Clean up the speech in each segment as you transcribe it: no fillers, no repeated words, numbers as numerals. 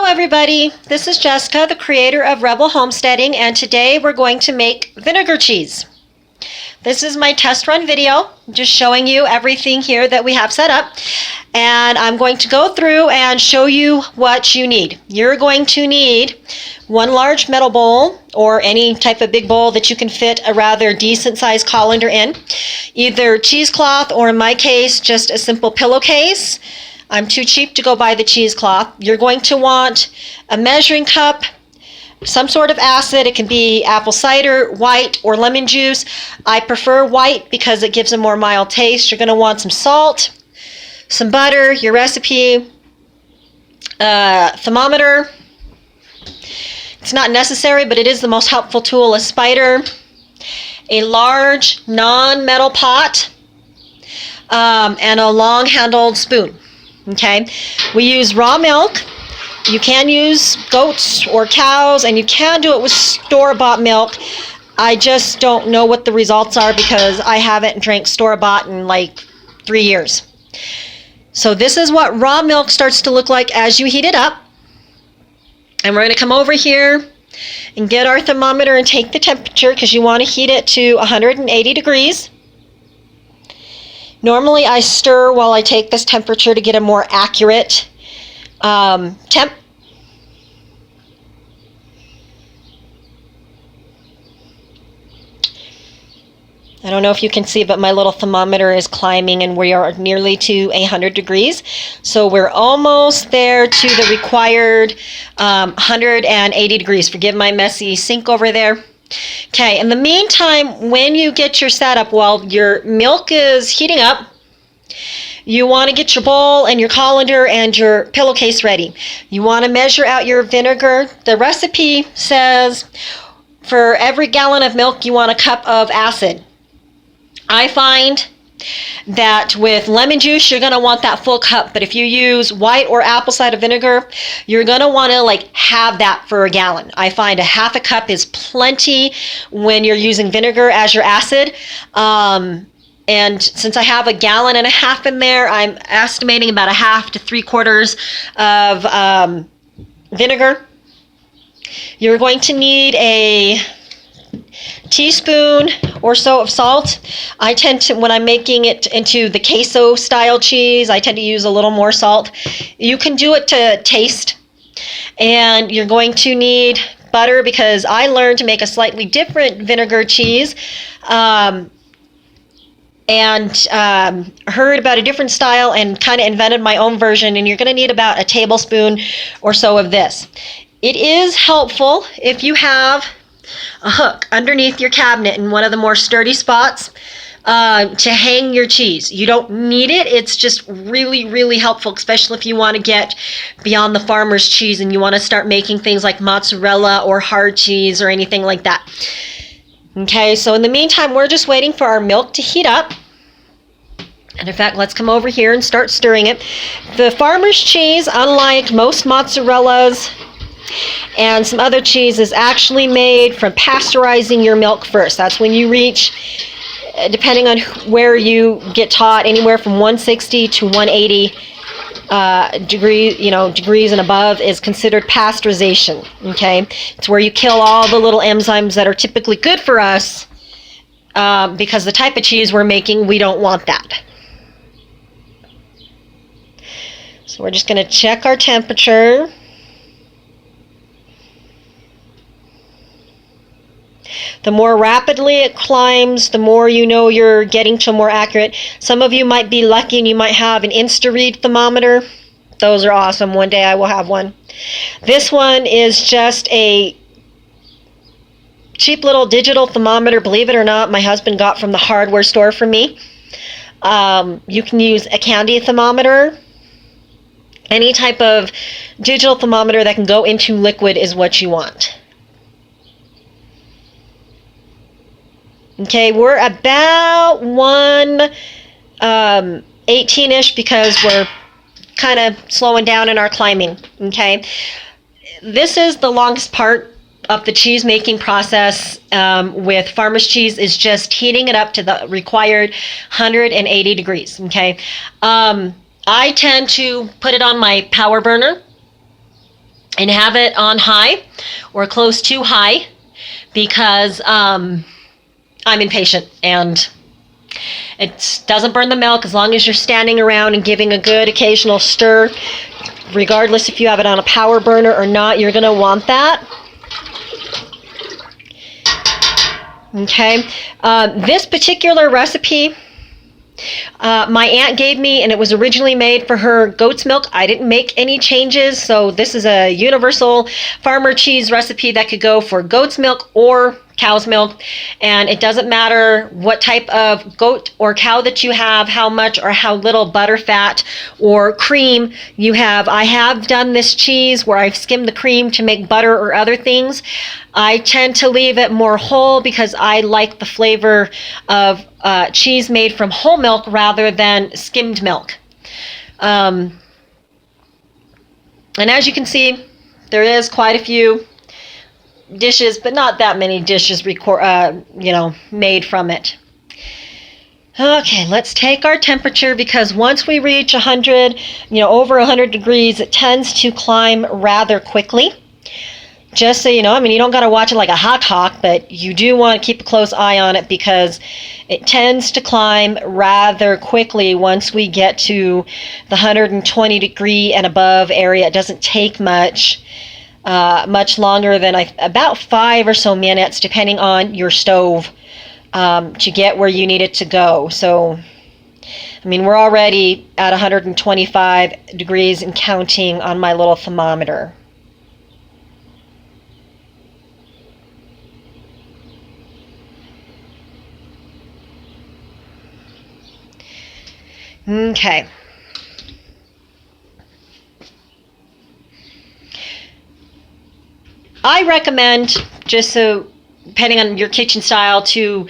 everybody, this is Jessica, the creator of Rebel Homesteading, and today we're going to make vinegar cheese. This is my test run video, just showing you everything here that we have set up, and I'm going to go through and show you what you need. You're going to need one large metal bowl or any type of big bowl that you can fit a rather decent sized colander in, either cheesecloth or in my case just a simple pillowcase. I'm too cheap to go buy the cheesecloth. You're going to want a measuring cup, some sort of acid. It can be apple cider, white, or lemon juice. I prefer white because it gives a more mild taste. You're going to want some salt, some butter, your recipe, thermometer. It's not necessary, but it is the most helpful tool, a spider, a large non-metal pot, and a long-handled spoon. Okay, we use raw milk. You can use goats or cows, and you can do it with store-bought milk. I just don't know what the results are because I haven't drank store-bought in like 3 years. So this is what raw milk starts to look like as you heat it up. And we're going to come over here and get our thermometer and take the temperature because you want to heat it to 180 degrees. Normally I stir while I take this temperature to get a more accurate temp. I don't know if you can see, but my little thermometer is climbing and we are nearly to 100 degrees. So we're almost there to the required 180 degrees. Forgive my messy sink over there. Okay, in the meantime, when you get your setup, while your milk is heating up, you want to get your bowl and your colander and your pillowcase ready. You want to measure out your vinegar. The recipe says for every gallon of milk, you want a cup of acid. I find that with lemon juice, you're going to want that full cup. But if you use white or apple cider vinegar, you're going to want to have that for a gallon. I find a half a cup is plenty when you're using vinegar as your acid. And since I have 1.5 gallons in there, I'm estimating about 1/2 to 3/4 of vinegar. You're going to need a teaspoon or so of salt. I tend to, when I'm making it into the queso style cheese, I tend to use a little more salt. You can do it to taste. And you're going to need butter because I learned to make a slightly different vinegar cheese and heard about a different style and kind of invented my own version. And you're going to need about a tablespoon or so of this. It is helpful if you have a hook underneath your cabinet in one of the more sturdy spots to hang your cheese. You don't need it. It's just really, really helpful, especially if you want to get beyond the farmer's cheese and you want to start making things like mozzarella or hard cheese or anything like that. Okay, so in the meantime, we're just waiting for our milk to heat up. And in fact, let's come over here and start stirring it. The farmer's cheese, unlike most mozzarellas and some other cheese, is actually made from pasteurizing your milk first. That's when you reach, depending on where you get taught, anywhere from 160 to 180 degrees and above is considered pasteurization. Okay, it's where you kill all the little enzymes that are typically good for us because the type of cheese we're making, we don't want that. So we're just going to check our temperature. The more rapidly it climbs, the more you know you're getting to more accurate. Some of you might be lucky and you might have an InstaRead thermometer. Those are awesome. One day I will have one. This one is just a cheap little digital thermometer, believe it or not, my husband got from the hardware store for me. You can use a candy thermometer. Any type of digital thermometer that can go into liquid is what you want. Okay, we're about 118-ish because we're kind of slowing down in our climbing. Okay, this is the longest part of the cheese making process with farmer's cheese, is just heating it up to the required 180 degrees. Okay, I tend to put it on my power burner and have it on high or close to high because I'm impatient and it doesn't burn the milk as long as you're standing around and giving a good occasional stir. Regardless if you have it on a power burner or not, you're going to want that. Okay, this particular recipe my aunt gave me, and it was originally made for her goat's milk. I didn't make any changes, so this is a universal farmer cheese recipe that could go for goat's milk or cow's milk, and it doesn't matter what type of goat or cow that you have, how much or how little butter, fat, or cream you have. I have done this cheese where I've skimmed the cream to make butter or other things. I tend to leave it more whole because I like the flavor of cheese made from whole milk rather than skimmed milk. And as you can see, there is quite a few dishes, but not that many dishes made from it. Okay, let's take our temperature because once we reach 100, over 100 degrees, it tends to climb rather quickly. Just so you know, you don't got to watch it like a hot, but you do want to keep a close eye on it because it tends to climb rather quickly once we get to the 120 degree and above area. It doesn't take much longer than about 5 or so minutes, depending on your stove, to get where you need it to go. So, we're already at 125 degrees and counting on my little thermometer. Okay. I recommend, just so, depending on your kitchen style, to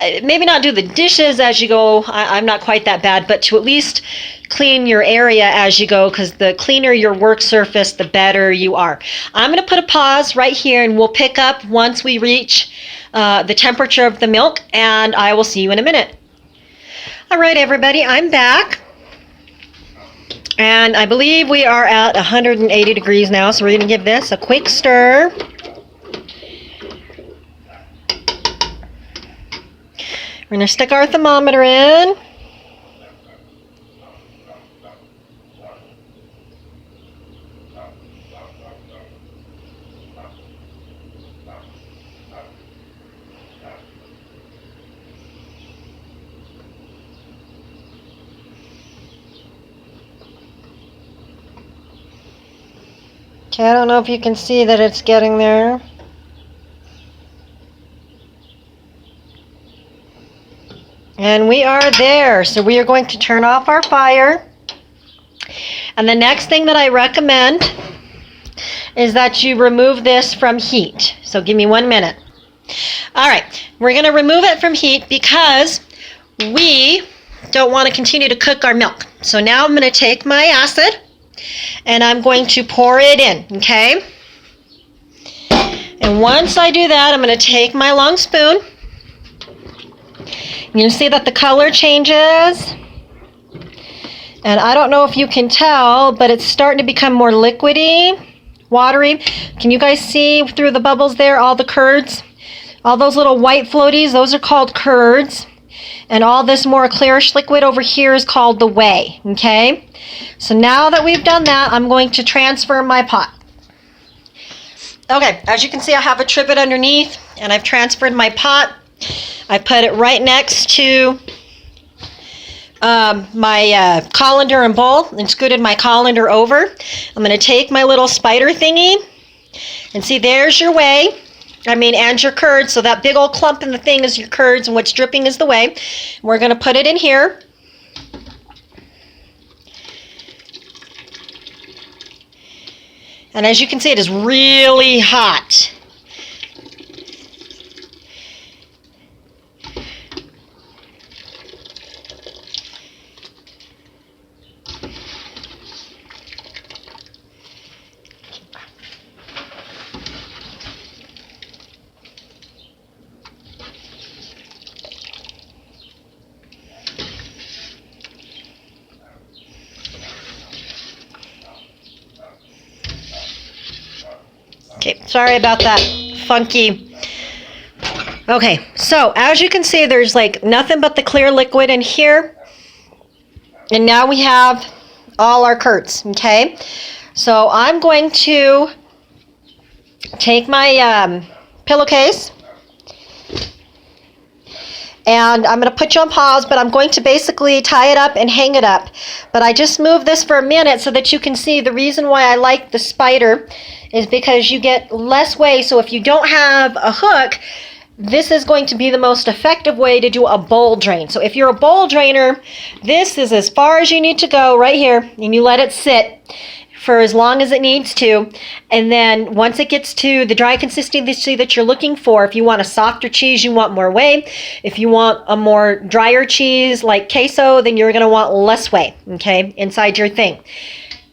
maybe not do the dishes as you go. I'm not quite that bad, but to at least clean your area as you go, because the cleaner your work surface, the better you are. I'm going to put a pause right here, and we'll pick up once we reach the temperature of the milk, and I will see you in a minute. All right, everybody, I'm back. And I believe we are at 180 degrees now, so we're going to give this a quick stir. We're going to stick our thermometer in. Okay, I don't know if you can see that it's getting there. And we are there. So we are going to turn off our fire. And the next thing that I recommend is that you remove this from heat. So give me 1 minute. All right, we're going to remove it from heat because we don't want to continue to cook our milk. So now I'm going to take my acid and I'm going to pour it in, okay? And once I do that, I'm going to take my long spoon. You can see that the color changes. And I don't know if you can tell, but it's starting to become more liquidy, watery. Can you guys see through the bubbles there, all the curds? All those little white floaties, those are called curds. And all this more clearish liquid over here is called the whey, okay? So now that we've done that, I'm going to transfer my pot. Okay, as you can see, I have a trivet underneath, and I've transferred my pot. I put it right next to my colander and bowl and scooted my colander over. I'm going to take my little spider thingy, and see, there's your whey. And your curds. So that big old clump in the thing is your curds, and what's dripping is the whey. We're going to put it in here. And as you can see, it is really hot. Okay, sorry about that funky. Okay, so as you can see, there's like nothing but the clear liquid in here. And now we have all our curds, okay? So I'm going to take my pillowcase, and I'm going to put you on pause, but I'm going to basically tie it up and hang it up. But I just moved this for a minute so that you can see the reason why I like the spider is because you get less weight. So if you don't have a hook, this is going to be the most effective way to do a bowl drain. So if you're a bowl drainer, this is as far as you need to go right here, and you let it sit for as long as it needs to. And then once it gets to the dry consistency that you're looking for, if you want a softer cheese, you want more whey. If you want a more drier cheese like queso, then you're going to want less whey, okay, inside your thing.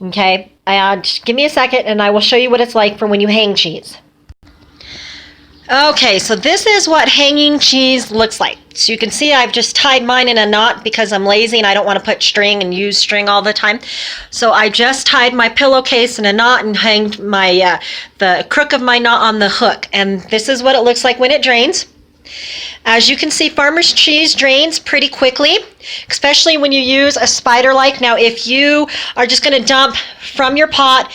Okay, just give me a second and I will show you what it's like for when you hang cheese. Okay, so this is what hanging cheese looks like. So you can see I've just tied mine in a knot because I'm lazy and I don't want to put string and use string all the time. So I just tied my pillowcase in a knot and hanged my the crook of my knot on the hook. And this is what it looks like when it drains. As you can see, farmer's cheese drains pretty quickly, especially when you use a spider-like. Now, if you are just going to dump from your pot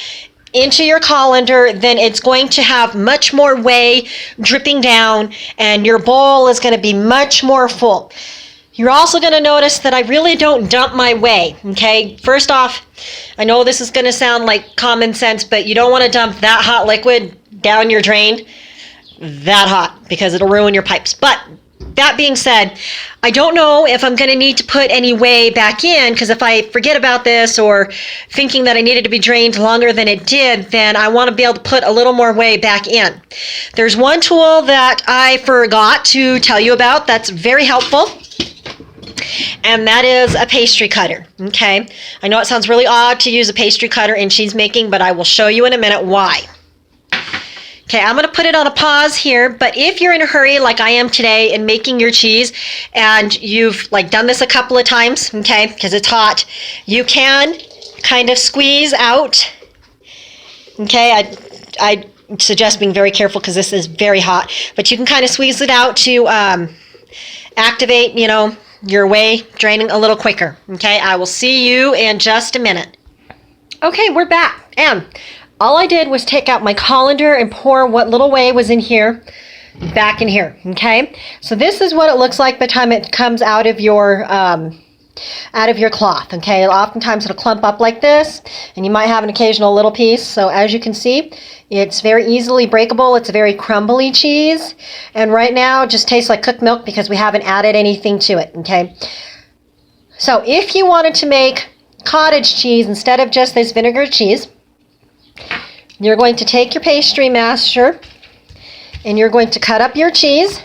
into your colander, then it's going to have much more whey dripping down and your bowl is going to be much more full. You're also going to notice that I really don't dump my whey, okay? First off, I know this is going to sound like common sense, but you don't want to dump that hot liquid down your drain that hot because it'll ruin your pipes. But that being said, I don't know if I'm going to need to put any whey back in, because if I forget about this or thinking that I needed to be drained longer than it did, then I want to be able to put a little more whey back in. There's one tool that I forgot to tell you about that's very helpful, and that is a pastry cutter, okay? I know it sounds really odd to use a pastry cutter in cheese making, but I will show you in a minute why. Okay, I'm going to put it on a pause here, but if you're in a hurry like I am today in making your cheese and you've like done this a couple of times, okay, because it's hot, you can kind of squeeze out, okay, I suggest being very careful because this is very hot, but you can kind of squeeze it out to activate, you know, your whey draining a little quicker, okay. I will see you in just a minute. Okay, we're back, and all I did was take out my colander and pour what little whey was in here back in here, okay? So this is what it looks like by the time it comes out of your cloth, okay? Oftentimes it'll clump up like this, and you might have an occasional little piece. So as you can see, it's very easily breakable. It's a very crumbly cheese, and right now it just tastes like cooked milk because we haven't added anything to it, okay? So if you wanted to make cottage cheese instead of just this vinegar cheese, you're going to take your pastry masher and you're going to cut up your cheese.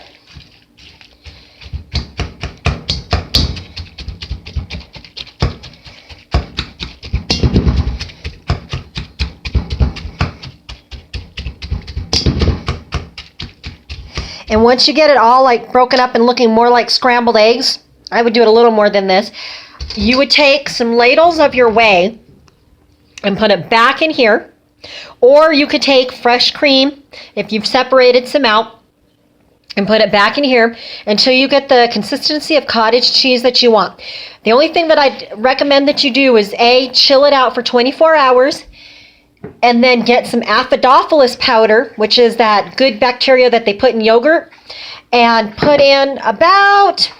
And once you get it all like broken up and looking more like scrambled eggs, I would do it a little more than this, you would take some ladles of your whey and put it back in here. Or you could take fresh cream, if you've separated some out, and put it back in here until you get the consistency of cottage cheese that you want. The only thing that I'd recommend that you do is chill it out for 24 hours, and then get some acidophilus powder, which is that good bacteria that they put in yogurt, and put in about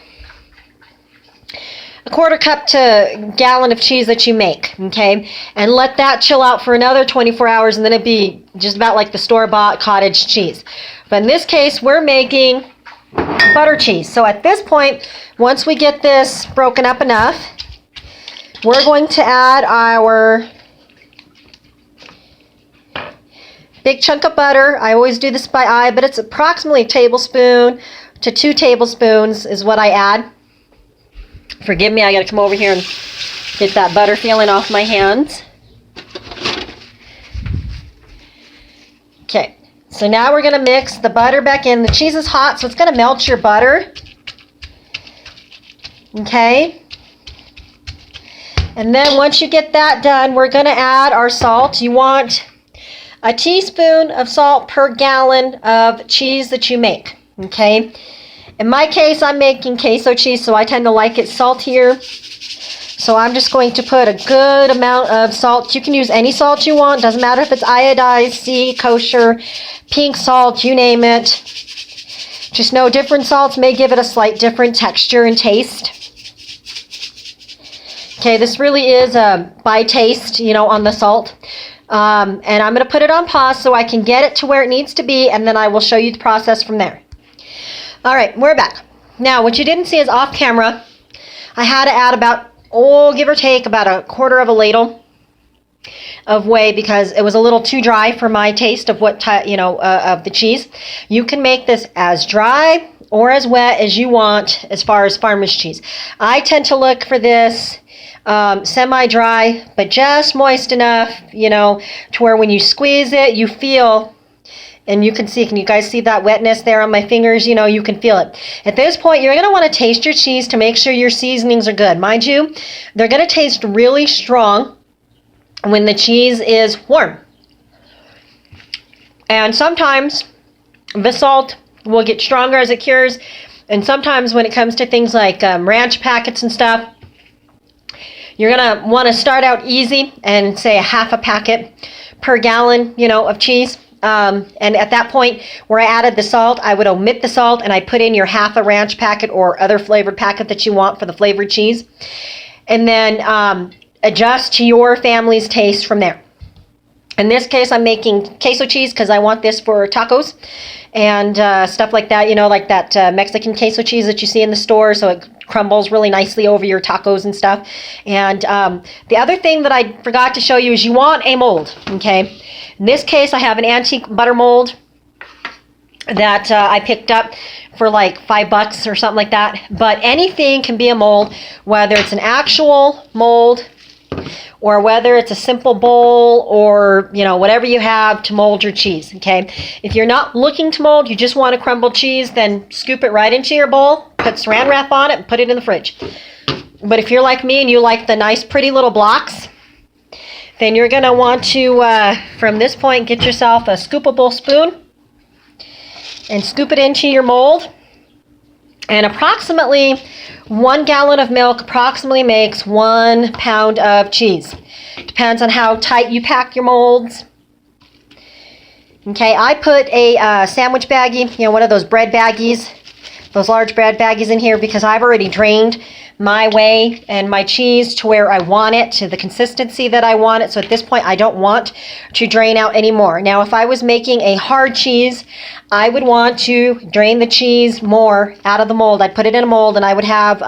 a quarter cup to gallon of cheese that you make, okay? And let that chill out for another 24 hours, and then it'd be just about like the store-bought cottage cheese. But in this case, we're making butter cheese. So at this point, once we get this broken up enough, we're going to add our big chunk of butter. I always do this by eye, but it's approximately a tablespoon to 2 tablespoons is what I add. Forgive me, I gotta come over here and get that butter feeling off my hands. Okay, so now we're gonna mix the butter back in. The cheese is hot, so it's gonna melt your butter. Okay. And then once you get that done, we're gonna add our salt. You want a teaspoon of salt per gallon of cheese that you make, okay? In my case, I'm making queso cheese, so I tend to like it saltier. So I'm just going to put a good amount of salt. You can use any salt you want. Doesn't matter if it's iodized, sea, kosher, pink salt, you name it. Just know different salts may give it a slight different texture and taste. Okay, this really is by taste, on the salt. And I'm going to put it on pause so I can get it to where it needs to be, and then I will show you the process from there. All right, we're back. Now, what you didn't see is off camera, I had to add about, give or take, about a quarter of a ladle of whey because it was a little too dry for my taste of of the cheese. You can make this as dry or as wet as you want as far as farmer's cheese. I tend to look for this semi-dry, but just moist enough, to where when you squeeze it, you feel. And you can you guys see that wetness there on my fingers? You can feel it. At this point, you're going to want to taste your cheese to make sure your seasonings are good. Mind you, they're going to taste really strong when the cheese is warm. And sometimes the salt will get stronger as it cures. And sometimes when it comes to things like ranch packets and stuff, you're going to want to start out easy and say a half a packet per gallon, of cheese. And at that point where I added the salt, I would omit the salt and I put in your half a ranch packet or other flavored packet that you want for the flavored cheese. And then adjust to your family's taste from there. In this case, I'm making queso cheese because I want this for tacos and stuff like that, like that Mexican queso cheese that you see in the store, so it crumbles really nicely over your tacos and stuff. And the other thing that I forgot to show you is you want a mold, okay? In this case, I have an antique butter mold that I picked up for like $5 or something like that. But anything can be a mold, whether it's an actual mold or whether it's a simple bowl or, whatever you have to mold your cheese, okay? If you're not looking to mold, you just want to crumble cheese, then scoop it right into your bowl, put saran wrap on it, and put it in the fridge. But if you're like me and you like the nice, pretty little blocks, then you're going to want to, from this point, get yourself a scoopable spoon and scoop it into your mold. And approximately 1 gallon of milk approximately makes 1 pound of cheese. Depends on how tight you pack your molds. Okay, I put a sandwich baggie, one of those bread baggies, those large bread baggies in here because I've already drained my whey and my cheese to where I want it, to the consistency that I want it. So at this point, I don't want to drain out anymore. Now, if I was making a hard cheese, I would want to drain the cheese more out of the mold. I'd put it in a mold and I would have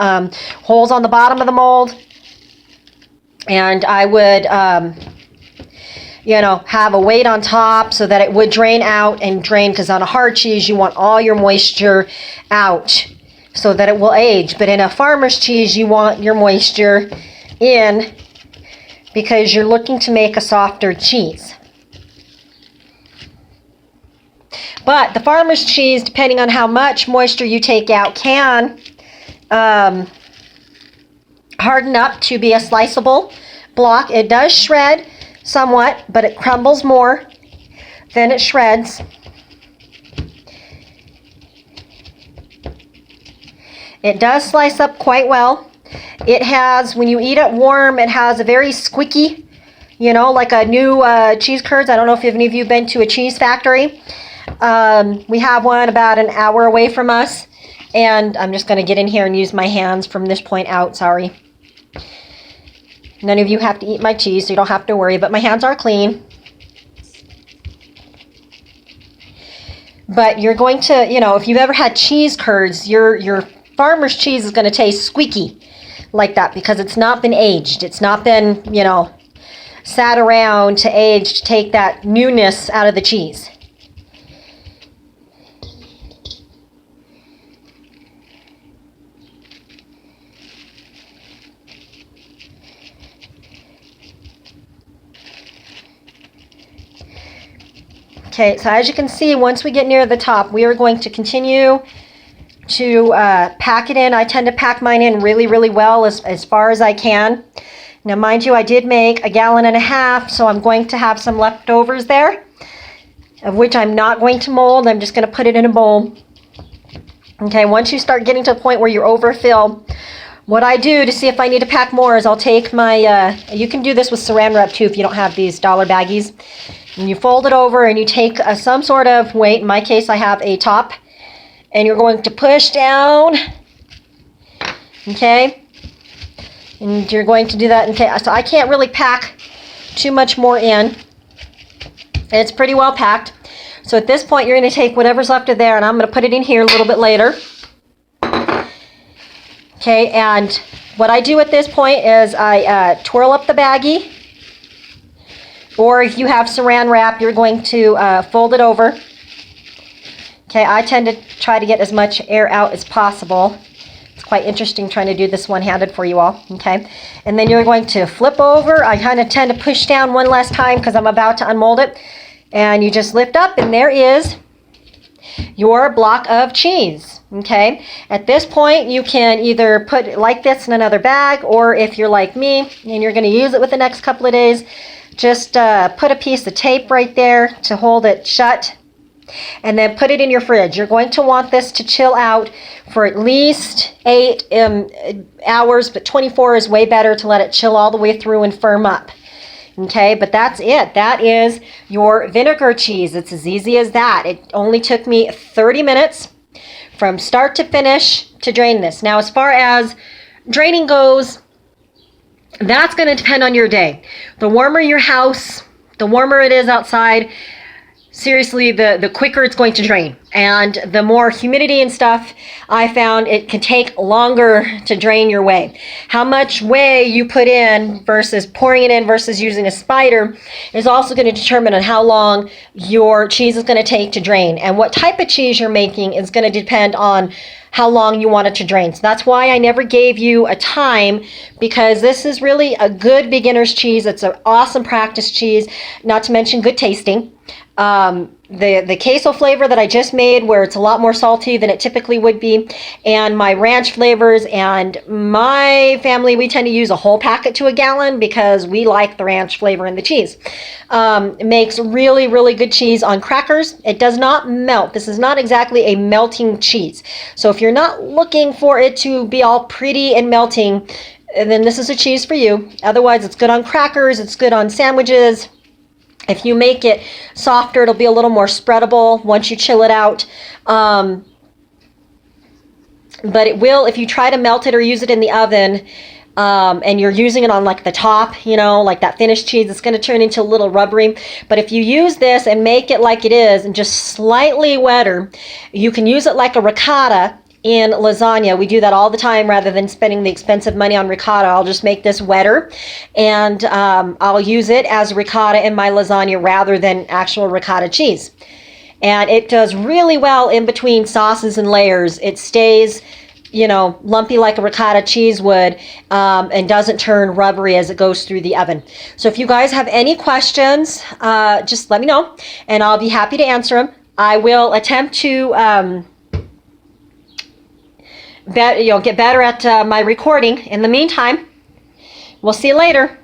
holes on the bottom of the mold. And I would, have a weight on top so that it would drain out and drain, because on a hard cheese, you want all your moisture out so that it will age. But in a farmer's cheese, you want your moisture in because you're looking to make a softer cheese. But the farmer's cheese, depending on how much moisture you take out, can harden up to be a sliceable block. It does shred somewhat, but it crumbles more than it shreds. It does slice up quite well. It has, when you eat it warm, it has a very squeaky, like a new cheese curds. I don't know if any of you have been to a cheese factory. We have one about an hour away from us. And I'm just going to get in here and use my hands from this point out. Sorry. None of you have to eat my cheese, so you don't have to worry. But my hands are clean. But you're going to, if you've ever had cheese curds, your farmer's cheese is going to taste squeaky like that because it's not been aged. It's not been, sat around to age to take that newness out of the cheese. Okay, so as you can see, once we get near the top, we are going to continue to pack it in. I tend to pack mine in really, really well as far as I can. Now, mind you, I did make 1.5 gallons, so I'm going to have some leftovers there. of which I'm not going to mold. I'm just going to put it in a bowl. Okay, once you start getting to the point where you're overfill, what I do to see if I need to pack more is I'll take my, you can do this with Saran Wrap too if you don't have these dollar baggies. And you fold it over and you take some sort of weight. In my case, I have a top. And you're going to push down. Okay? And you're going to do that. Okay, so I can't really pack too much more in. It's pretty well packed. So at this point, you're going to take whatever's left of there, and I'm going to put it in here a little bit later. Okay, and what I do at this point is I twirl up the baggie. Or if you have Saran Wrap, you're going to fold it over. Okay, I tend to try to get as much air out as possible. It's quite interesting trying to do this one-handed for you all. Okay, and then you're going to flip over. I kind of tend to push down one last time because I'm about to unmold it. And you just lift up, and there is your block of cheese. Okay, at this point, you can either put it like this in another bag, or if you're like me and you're going to use it with the next couple of days, just put a piece of tape right there to hold it shut, and then put it in your fridge. You're going to want this to chill out for at least 8 hours, but 24 is way better to let it chill all the way through and firm up. Okay, but that's it. That is your vinegar cheese. It's as easy as that. It only took me 30 minutes from start to finish to drain this. Now, as far as draining goes, that's going to depend on your day. The warmer your house, the warmer it is outside, seriously, the quicker it's going to drain. And the more humidity and stuff, I found it can take longer to drain your whey. How much whey you put in versus pouring it in versus using a spider is also going to determine on how long your cheese is going to take to drain. And what type of cheese you're making is going to depend on how long you want it to drain. So that's why I never gave you a time, because this is really a good beginner's cheese. It's an awesome practice cheese, not to mention good tasting. The queso flavor that I just made, where it's a lot more salty than it typically would be, and my ranch flavors, and my family, we tend to use a whole packet to a gallon because we like the ranch flavor in the cheese. It makes really, really good cheese on crackers. It does not melt. This is not exactly a melting cheese. So if you're not looking for it to be all pretty and melting, then this is a cheese for you. Otherwise, it's good on crackers. It's good on sandwiches. If you make it softer, it'll be a little more spreadable once you chill it out. But it will, if you try to melt it or use it in the oven, and you're using it on like the top, you know, like that finished cheese, it's going to turn into a little rubbery. But if you use this and make it like it is and just slightly wetter, you can use it like a ricotta in lasagna. We do that all the time. Rather than spending the expensive money on ricotta, I'll just make this wetter, and I'll use it as ricotta in my lasagna rather than actual ricotta cheese. And it does really well in between sauces and layers. It stays, you know, lumpy like a ricotta cheese would, and doesn't turn rubbery as it goes through the oven. So if you guys have any questions, just let me know, and I'll be happy to answer them. I will attempt to get better at my recording. In the meantime, we'll see you later.